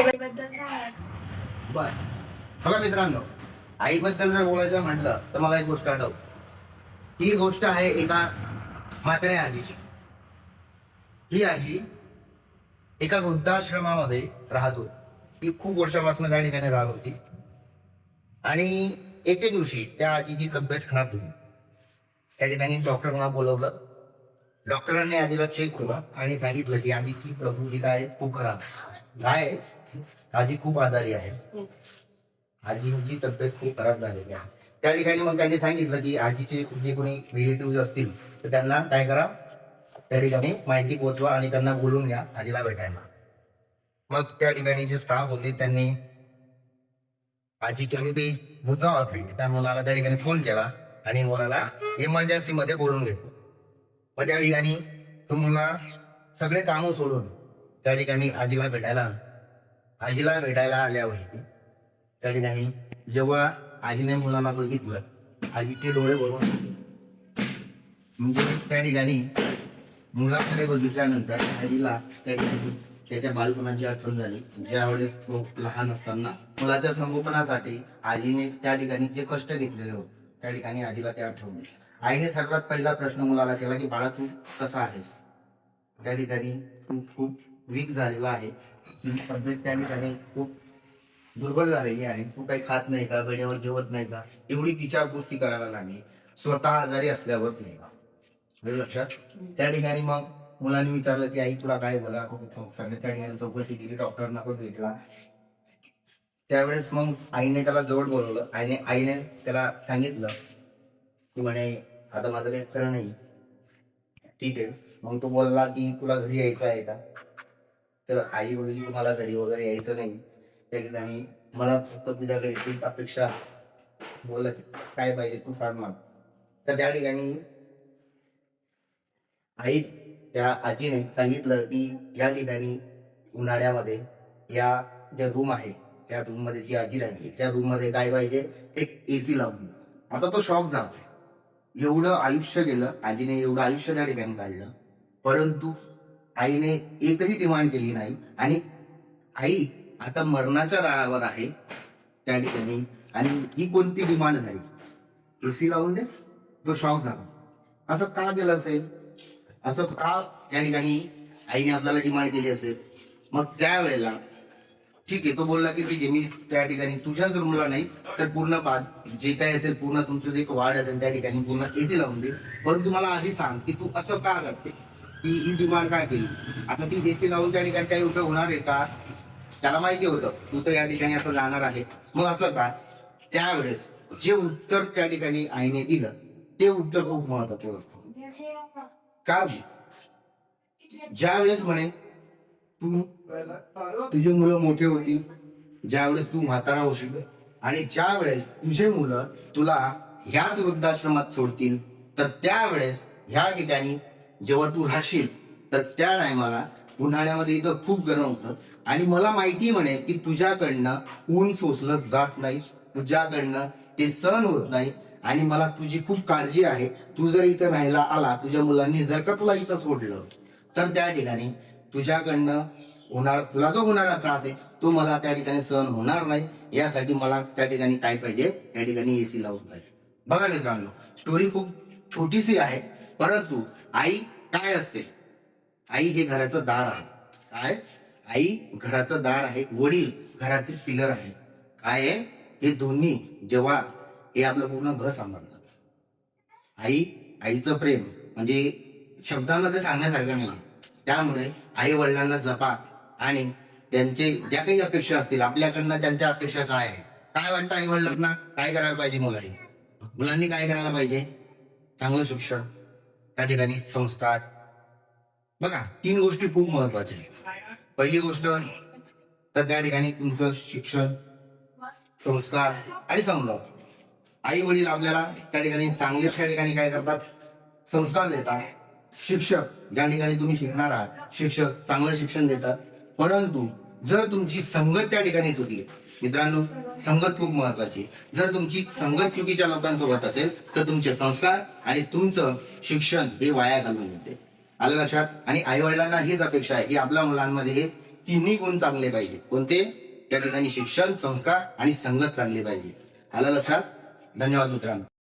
आईबद्दल सांगा. बर, बघा मित्रांनो, आईबद्दल जर बोलायचं म्हटलं तर मला एक गोष्ट आठवते. ही गोष्ट आहे एका म्हाताऱ्या आजीची. ही आजी एका वृद्धाश्रमामध्ये राहत होती. ती खूप वर्षापासून त्या ठिकाणी राहत होती आणि एके दिवशी त्या आजीची तब्येत खराब झाली. त्या ठिकाणी डॉक्टरांना बोलवलं. डॉक्टरांनी आजीला चेक केलं आणि सांगितलं की आजीची प्रकृती काय खूप खराब आहे. आजी खूप आजारी आहे. आजीची तब्येत खूप खराब झालेली आहे. त्या ठिकाणी मग त्यांनी सांगितलं की आजीचे जे कोणी रिलेटिव्ह असतील तर त्यांना काय करा, त्या ठिकाणी माहिती पोहोचवा आणि त्यांना बोलून घ्या आजीला भेटायला. मग त्या ठिकाणी जे स्टाफ होते त्यांनी आजीच्या ते मुलगा होता त्या मुलाला त्या ठिकाणी फोन केला आणि मुलाला इमर्जन्सी मध्ये बोलून घेतलं. मग त्या ठिकाणी तो मुलगा सगळे कामं सोडून त्या ठिकाणी आजीला भेटायला आल्यावर त्या ठिकाणी जेव्हा आजीने मुलाला बघितलं, आजीचे डोळे भरून म्हणजे त्या ठिकाणी मुलाकडे बघितल्यानंतर आजीला त्या ठिकाणी त्याच्या बालपणाची आठवण झाली. ज्यावेळेस तो लहान असताना मुलाच्या संगोपनासाठी आजीने त्या ठिकाणी जे कष्ट घेतलेले होते त्या ठिकाणी आजीला ते आठवले. आईने सर्वात पहिला प्रश्न मुलाला केला की बाळा तू कसा आहेस. त्या ठिकाणी तू खूप वीक झालेला आहे. तुझी तब्येत त्या ठिकाणी खूप दुर्बल झालेली आहे. तू काही खात नाही का, वेळेवर जेवत नाही का, एवढी विचारपूस करायला लागली. स्वतः आजारी असल्यावरच नाही का. लक्षात. त्या ठिकाणी मग मुलांनी विचारलं की आई तुला काय झालं. त्या ठिकाणी चौकशी केली, डॉक्टरांना पण भेटला. त्यावेळेस मग आईने त्याला जवळ बोलवलं. आईने त्याला सांगितलं की म्हणे आता माझं काही खरं नाही. ठीक आहे. मग तो बोलला की तुला घरी यायचं आहे का. तर आई बोलली मला घरी वगैरे यायचं नाही. त्या ठिकाणी मला फक्त तुझ्याकडे एक अपेक्षा, बोलला की काय पाहिजे तू सांग मला. तर त्या ठिकाणी आई त्या आजीने सांगितलं की या ठिकाणी उन्हाळ्यामध्ये या ज्या रूम आहे त्या रूम मध्ये जी आजी राहिली त्या रूम मध्ये काय पाहिजे, एक एसी लावून. आता तो शॉक झाला. एवढं आयुष्य गेलं, आजीने एवढं आयुष्य त्या ठिकाणी काढलं, परंतु आईने एकही डिमांड केली नाही. आणि आई आता मरणाच्या दारावर आहे त्या ठिकाणी आणि ही कोणती डिमांड झाली, एसी लावून दे. तो शॉक झाला. असं का केलं असेल, असं का त्या ठिकाणी आईने आपल्याला डिमांड केली असेल. मग त्यावेळेला ठीक आहे, तो बोलला की ठीक आहे मी त्या ठिकाणी तुझ्याच रूमला नाही तर पूर्ण जे काय असेल पूर्ण तुमचं जे वाढ असेल त्या ठिकाणी पूर्ण एसी लावून दे. परंतु मला आधी सांग की तू असं का करते, की ही डिमांड काय केली. आता ती एसी लावून त्या ठिकाणी काही उपयोग होणार आहे का. त्याला माहिती होतं तू तर या ठिकाणी आता जाणार आहे, मग असं का. त्यावेळेस जे उत्तर त्या ठिकाणी आईने दिलं ते उत्तर खूप महत्वाचं असतं. का ज्या वेळेस म्हणे तू तुझी मुलं मोठे होतील, ज्या वेळेस तू म्हातारा होशील आणि ज्या वेळेस तुझे मुलं तुला ह्याच वृद्धाश्रमात सोडतील तर त्यावेळेस ह्या ठिकाणी जेव्हा तू राहशील तर त्या टायमाला उन्हाळ्यामध्ये इथं खूप गरम होतं आणि मला माहिती म्हणे की तुझ्याकडनं ऊन सोसलं जात नाही, तुझ्याकडनं ते सहन होत नाही आणि मला तुझी खूप काळजी आहे. तू जर इथं राहायला आला, तुझ्या मुलांनी जर का तुला इथं सोडलं तर त्या ठिकाणी तुझ्याकडनं तुला जो होणारा त्रास आहे तो मला त्या ठिकाणी सहन होणार नाही. यासाठी मला त्या ठिकाणी काय पाहिजे, त्या ठिकाणी एसी लावून पाहिजे. बघा मित्रांनो, स्टोरी खूप छोटीशी आहे, परंतु आई काय असते, आई हे घराचं दार आहे. काय, आई घराचं दार आहे, वडील घराचे पिलर आहे. काय आहे, हे दोन्ही जेव्हा हे आपलं पूर्ण घर सांभाळतात. आईचं प्रेम म्हणजे शब्दांमध्ये सांगण्यासारखं नाही. त्यामुळे आई वडिलांना जपा आणि त्यांचे ज्या काही अपेक्षा असतील आपल्याकडनं, त्यांच्या अपेक्षा काय आहे, काय वाटतं आई वडिलांना काय करायला पाहिजे. मुलांनी काय करायला पाहिजे, चांगलं शिक्षण, त्या ठिकाणी संस्कार. बघा 3 गोष्टी खूप महत्वाच्या आहेत. पहिली गोष्ट तर त्या ठिकाणी तुमचं शिक्षण, संस्कार आणि समजावून. आई वडील आपल्याला त्या ठिकाणी चांगले त्या ठिकाणी काय करतात, संस्कार देतात. शिक्षक ज्या ठिकाणी तुम्ही शिकणार आहात शिक्षक चांगलं शिक्षण देतात. परंतु जर तुमची संगत त्या ठिकाणी चुकली, मित्रांनो संगत खूप महत्वाची. जर तुमची संगत चुकीच्या लोकांसोबत असेल तर तुमचे संस्कार आणि तुमचं शिक्षण हे वाया घालवून येते. आलं लक्षात. आणि आई वडिलांना हीच अपेक्षा आहे की आपल्या मुलांमध्ये तिन्ही गुण चांगले पाहिजे. कोणते? त्या ठिकाणी शिक्षण, संस्कार आणि संगत चांगली पाहिजे. आलं लक्षात? धन्यवाद मित्रांनो.